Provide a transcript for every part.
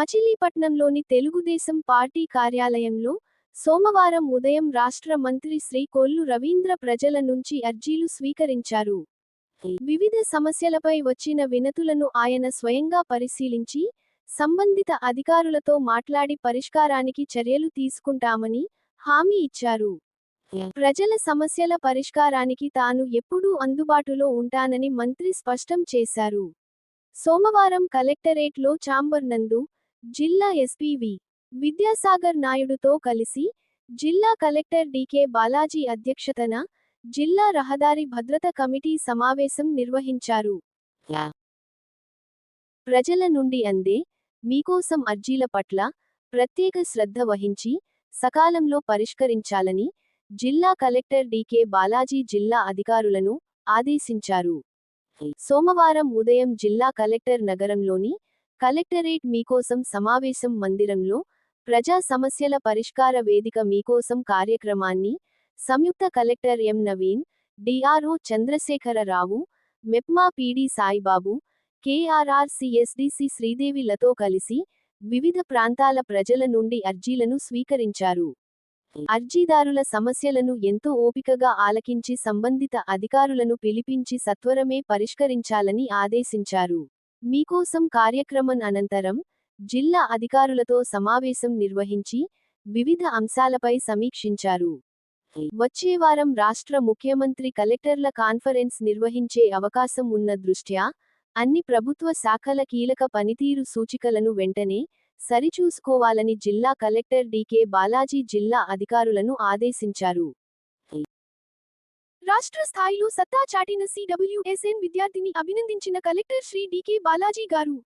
మచిలీపట్నంలోని Telugu Desam party కార్యాలయంలో సోమవారం ఉదయం రాష్ట్ర మంత్రి శ్రీ కొల్లు రవీంద్ర ప్రజల నుంచి అర్జీలు స్వీకరించారు. వివిధ సమస్యలపై వచ్చిన వినతులను ఆయన స్వయంగా పరిశీలించి, సంబంధిత అధికారులతో మాట్లాడి పరిష్కారానికి చర్యలు తీసుకుంటామని హామీ ఇచ్చారు. ప్రజల సమస్యల పరిష్కారానికి తాను ఎప్పుడూ అందుబాటులో ఉంటానని మంత్రి స్పష్టం చేశారు. సోమవారం కలెక్టరేట్లో ఛాంబర్ నందు జిల్లా ఎస్పీ వి. విద్యాసాగర్ నాయుడుతో కలిసి జిల్లా కలెక్టర్ డి.కె. బాలాజీ అధ్యక్షతన జిల్లా రహదారి భద్రత కమిటీ సమావేశం నిర్వహించారు. ప్రజల నుండి అందే మీకోసం అర్జీల పట్ల ప్రత్యేక శ్రద్ధ వహించి సకాలంలో పరిష్కరించాలని జిల్లా కలెక్టర్ డి.కె. బాలాజీ జిల్లా అధికారులను ఆదేశించారు. సోమవారం ఉదయం జిల్లా కలెక్టర్ నగరంలోని కలెక్టరేట్ మీకోసం సమావేశం మందిరంలో ప్రజా సమస్యల పరిష్కార వేదిక మీకోసం కార్యక్రమాన్ని సంయుక్త collector M. Naveen, DRO Chandrasekhara Rao, MEPMA PD Saibaba, KRRCSDC శ్రీదేవిలతో కలిసి వివిధ ప్రాంతాల ప్రజల నుండి అర్జీలను స్వీకరించారు. అర్జీదారుల సమస్యలను ఎంతో ఓపికగా ఆలకించి సంబంధిత అధికారులను పిలిపించి సత్వరమే పరిష్కరించాలని ఆదేశించారు. మీకోసం కార్యక్రమం అనంతరం జిల్లా అధికారులతో సమావేశం నిర్వహించి వివిధ అంశాలపై సమీక్షించారు. వచ్చే వారం రాష్ట్ర ముఖ్యమంత్రి కలెక్టర్ల కాన్ఫరెన్స్ నిర్వహించే అవకాశం ఉన్న దృష్ట్యా అన్ని ప్రభుత్వ శాఖల కీలక పనితీరు సూచికలను వెంటనే సరిచూసుకోవాలని జిల్లా కలెక్టర్ డి.కె. బాలాజీ జిల్లా అధికారులను ఆదేశించారు. రాష్ట్ర స్థాయిలో సత్తా చాటిన సిడబ్ల్యూఎస్ఎన్ విద్యార్థిని అభినందించిన కలెక్టర్ శ్రీ డి.కె. బాలాజీ గారు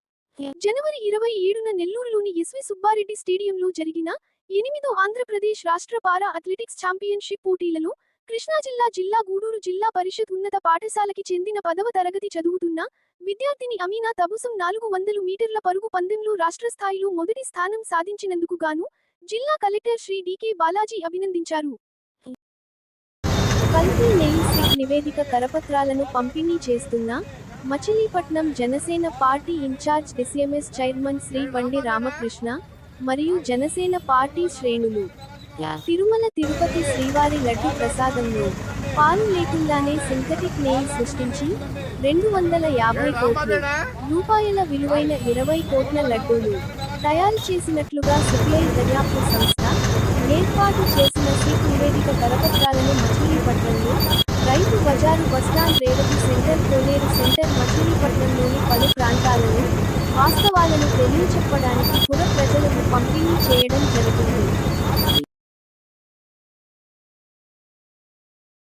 జనవరి 27న నెల్లూరులోని ఎస్వి సుబ్బారెడ్డి స్టేడియంలో జరిగిన 8వ ఆంధ్రప్రదేశ్ రాష్ట్ర పారా అథ్లెటిక్స్ ఛాంపియన్షిప్ పోటీలలో కృష్ణా జిల్లా గూడూరు జిల్లా పరిషత్ ఉన్నత పాఠశాలకి చెందిన 10వ తరగతి చదువుతున్న విద్యార్థిని అమీనా తబుసం 400 మీటర్ల పరుగు పందెంలో రాష్ట్ర స్థాయిలో మొదటి స్థానం సాధించినందుకు గాను జిల్లా కలెక్టర్ శ్రీ డి.కె. బాలాజీ అభినందించారు. కల్తీ నెయిల్ సిక్ నివేదిక కరపత్రాలను పంపిణీ చేస్తున్న Machilipatnam Janasena party in charge SMS chairman Shri Bandi Ramakrishna మరియు జనసేన పార్టీ శ్రేణులు తిరుమల తిరుపతి శ్రీవారి లడ్డు ప్రసాదంలో పాలు లేకుండానే సింథటిక్ నెయిల్ సృష్టించి 250 కోట్ల రూపాయల విలువైన 20 కోట్ల లడ్డూలు తయారు చేసినట్లుగా సిబిఐ దర్యాప్తు సంస్థ ఏర్పాటు చేసిన సిక్ నివేదిక కరపత్రాలను మచిలీపట్నంలో రైతు బజారు బస్టాండ్ రేవతి సెంటర్ కోనేరు సెంటర్ మచిలీపట్నంలోని పలు ప్రాంతాలను వాస్తవాలను తెలియచెప్పడానికి పుర ప్రజలకు పంపిణీ చేయడం జరిగింది.